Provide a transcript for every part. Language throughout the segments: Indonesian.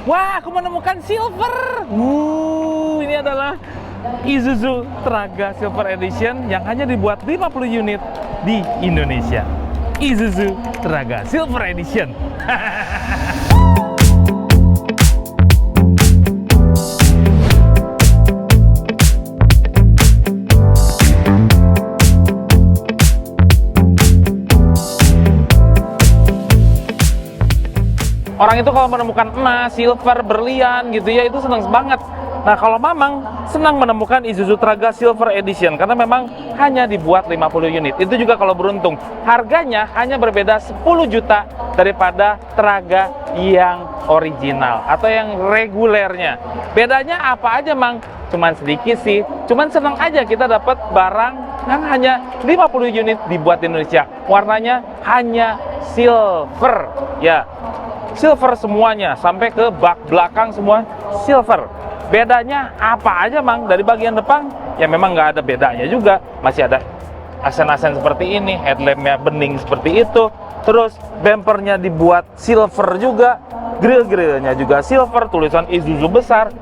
Wah, aku menemukan silver. Ini adalah Isuzu Traga Silver Edition yang hanya dibuat 50 unit di Indonesia. Isuzu Traga Silver Edition. Orang itu kalau menemukan emas, silver, berlian gitu ya, itu senang banget. Nah, kalau Mamang senang menemukan Isuzu Traga Silver Edition karena memang hanya dibuat 50 unit. Itu juga kalau beruntung. Harganya hanya berbeda 10 juta daripada Traga yang original atau yang regulernya. Bedanya apa aja, Mang? Cuman sedikit sih. Cuman senang aja kita dapat barang yang hanya 50 unit dibuat di Indonesia. Warnanya hanya silver. Ya. Silver semuanya, sampai ke bak belakang semua silver. Bedanya apa aja, Mang? Dari bagian depan, ya memang nggak ada bedanya juga. Masih ada asen-asen seperti ini, headlampnya bening seperti itu. Terus bumpernya dibuat silver juga, grill-grillnya juga silver, tulisan Isuzu besar.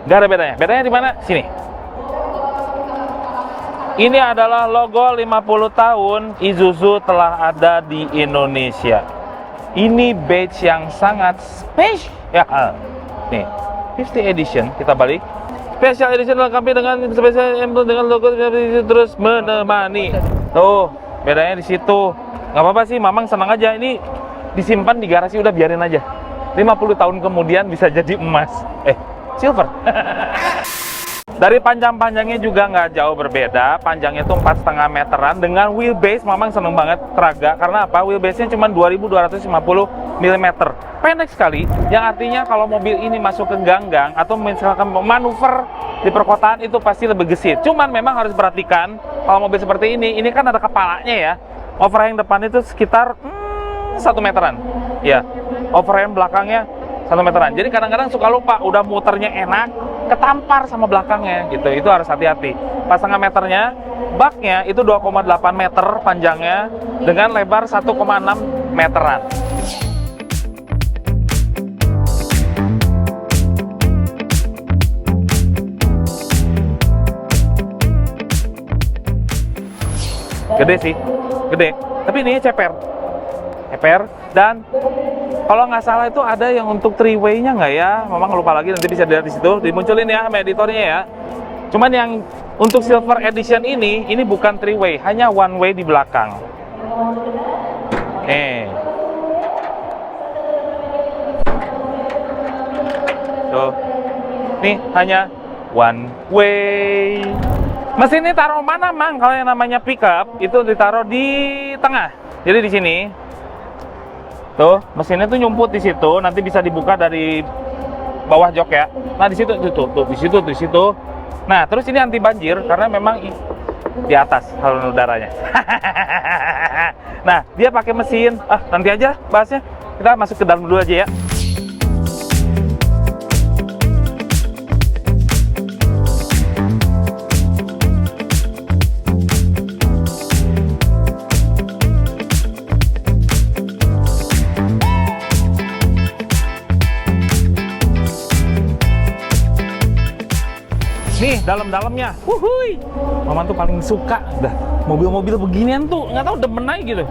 Nggak ada bedanya. Bedanya di mana? Sini. Ini adalah logo 50 tahun Isuzu telah ada di Indonesia. Ini badge yang sangat spesial. Nih, 50 edition, kita balik. Special edition dilengkapi dengan special emblem dengan logo terus menemani. Tuh, bedanya di situ. Nggak apa-apa sih, Mamang senang aja. Ini disimpan di garasi, udah biarin aja. 50 tahun kemudian bisa jadi emas. Silver. Dari panjang-panjangnya juga nggak jauh berbeda. Panjangnya itu 4,5 meteran dengan wheelbase. Mamang seneng banget Traga karena apa? Wheelbase-nya cuma 2250 mm. Pendek sekali, yang artinya kalau mobil ini masuk ke gang-gang atau misalkan manuver di perkotaan itu pasti lebih gesit. Cuman memang harus perhatikan kalau mobil seperti ini kan ada kepalanya ya. Overhang depan itu sekitar 1 meteran. Ya, overhang belakangnya 1 meteran. Jadi kadang-kadang suka lupa, udah muternya enak, ketampar sama belakangnya gitu. Itu harus hati-hati. Pas setengah meternya, baknya itu 2,8 meter panjangnya dengan lebar 1,6 meteran. Gede sih, gede. Tapi ini ceper. Dan kalau nggak salah itu ada yang untuk 3-way-nya nggak ya? Memang lupa lagi, nanti bisa dilihat di situ, dimunculin ya sama editornya ya. Cuman yang untuk Silver Edition ini bukan 3-way, hanya 1-way di belakang. Tuh, nih hanya 1-way. Mesin ini taruh mana, Mang? Kalau yang namanya pickup itu ditaruh di tengah. Jadi di sini. Tuh, mesinnya tuh nyumput di situ, nanti bisa dibuka dari bawah jok ya. Nah, di situ tuh, di situ. Nah, terus ini anti banjir karena memang di atas saluran udaranya. Nah, dia pakai mesin. Nanti aja bahasnya. Kita masuk ke dalam dulu aja ya. Nih, dalam-dalamnya, wuhui, Mama tuh paling suka dah mobil-mobil beginian tuh, nggak tahu demen aja gitu.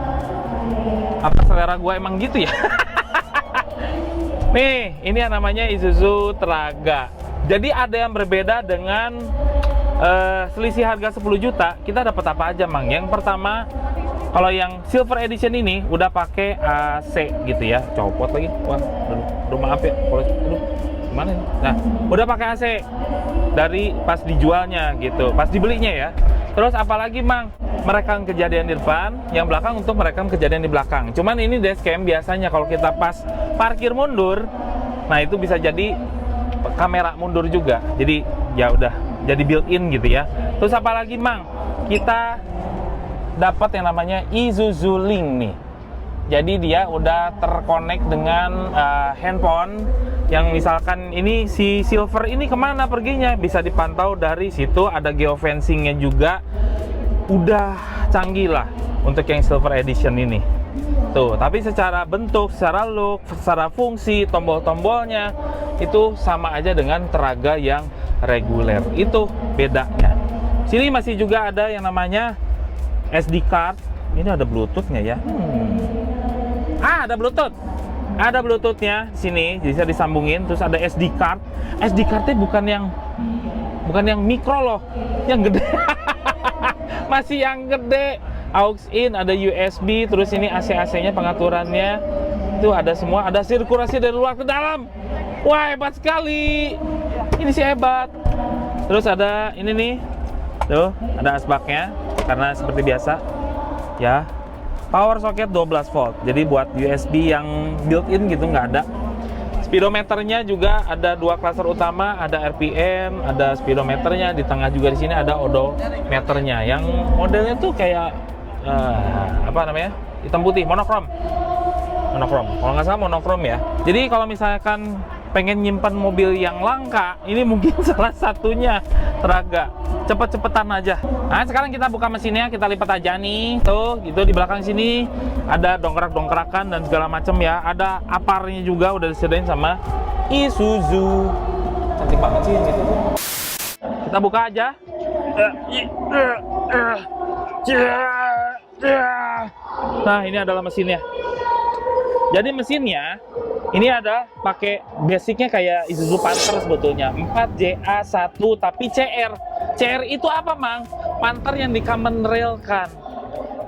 Apa selera gua emang gitu ya? Nih, ini yang namanya Isuzu Traga. Jadi ada yang berbeda dengan selisih harga 10 juta, kita dapat apa aja, Mang? Yang pertama, kalau yang Silver Edition ini udah pakai AC gitu ya, copot lagi. Wah, aduh maaf ya, gimana ini? Nah, udah pakai AC dari pas dijualnya gitu, pas dibelinya ya. Terus apalagi, Mang? Merekam kejadian di depan, yang belakang untuk merekam kejadian di belakang. Cuman ini dashcam biasanya kalau kita pas parkir mundur, nah itu bisa jadi kamera mundur juga. Jadi ya udah jadi built-in gitu ya. Terus apalagi, Mang? Kita dapat yang namanya Isuzu Link nih. Jadi dia udah terkonek dengan handphone yang misalkan ini si Silver ini kemana perginya bisa dipantau dari situ. Ada geofencingnya juga, udah canggih lah untuk yang Silver Edition ini. Tuh, tapi secara bentuk, secara look, secara fungsi, tombol-tombolnya itu sama aja dengan Teraga yang reguler. Itu bedanya. Sini masih juga ada yang namanya SD card. Ini ada Bluetooth-nya ya. Ada Bluetooth. Ada Bluetooth-nya sini, bisa disambungin. Terus ada SD card. SD card-nya bukan yang mikro loh, yang gede. Masih yang gede. Aux in, ada USB, terus ini AC-AC-nya pengaturannya itu ada semua, ada sirkulasi dari luar ke dalam. Wah, hebat sekali. Ini sih hebat. Terus ada ini nih. Tuh, ada asbaknya karena seperti biasa ya. Power socket 12 volt. Jadi buat USB yang built-in gitu nggak ada. Speedometernya juga ada 2 klaser utama, ada RPM, ada speedometernya, di tengah juga di sini ada odometernya. Yang modelnya tuh kayak apa namanya, hitam putih, monokrom, kalau nggak salah monokrom ya. Jadi kalau misalkan pengen nyimpan mobil yang langka, ini mungkin salah satunya Teraga. Cepet-cepetan aja. Nah, sekarang kita buka mesinnya, kita lipat aja nih. Tuh, gitu di belakang sini ada dongkrak-dongkrakan dan segala macam ya. Ada aparnya juga udah disediain sama Isuzu. Cantik banget sih gitu. Kita buka aja. Nah, ini adalah mesinnya. Jadi mesinnya ini ada pakai basicnya kayak Isuzu Panther sebetulnya, 4JA1 tapi CR. CR itu apa, Mang? Panther yang di common rail kan.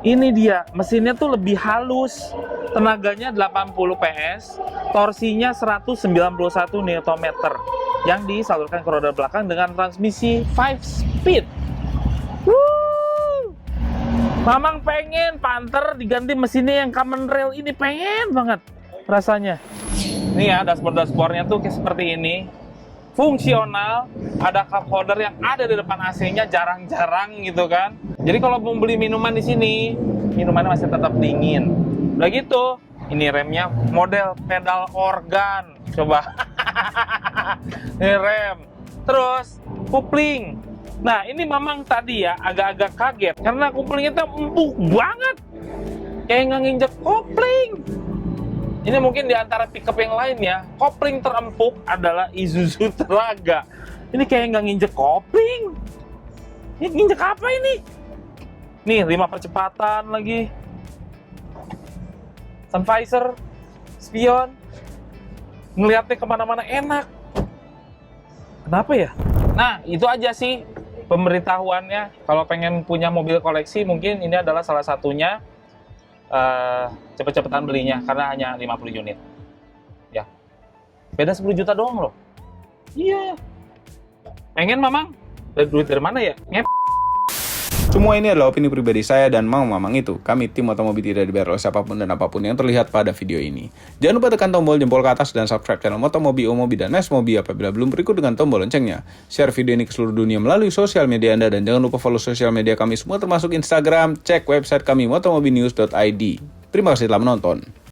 Ini dia, mesinnya tuh lebih halus. Tenaganya 80 PS, torsinya 191 Nm yang disalurkan ke roda belakang dengan transmisi 5 speed. Mamang pengen Panther diganti mesinnya yang common rail ini, pengen banget rasanya. Nih ya, dashboard-dashboardnya tuh kayak seperti ini. Fungsional, ada cup holder yang ada di depan AC-nya, jarang-jarang gitu kan. Jadi kalau mau beli minuman di sini, minumannya masih tetap dingin. Udah gitu, ini remnya model pedal organ. Coba. Ini rem. Terus, kupling. Nah, ini Mamang tadi ya agak-agak kaget karena koplingnya tuh empuk banget. Kayak nggak nginjek kopling. Ini mungkin di antara pickup yang lain ya, kopling terempuk adalah Isuzu Teraga. Ini kayak nggak nginjek kopling. Ini nginjek apa ini? Nih, 5 percepatan lagi. Sun visor, spion. Ngeliatnya kemana-mana enak. Kenapa ya? Nah, itu aja sih pemberitahuannya. Kalau pengen punya mobil koleksi, mungkin ini adalah salah satunya. Cepet-cepetan belinya karena hanya 50 unit ya, beda 10 juta doang loh. Iya, pengen Mamang duit dari mana ya? Semua ini adalah opini pribadi saya dan mau Mamang itu. Kami tim Motomobi tidak dibayar oleh siapapun dan apapun yang terlihat pada video ini. Jangan lupa tekan tombol jempol ke atas dan subscribe channel Motomobi, Omobi, dan Nesmobi apabila belum berikut dengan tombol loncengnya. Share video ini ke seluruh dunia melalui sosial media Anda dan jangan lupa follow sosial media kami semua termasuk Instagram. Cek website kami motomobinews.id. Terima kasih telah menonton.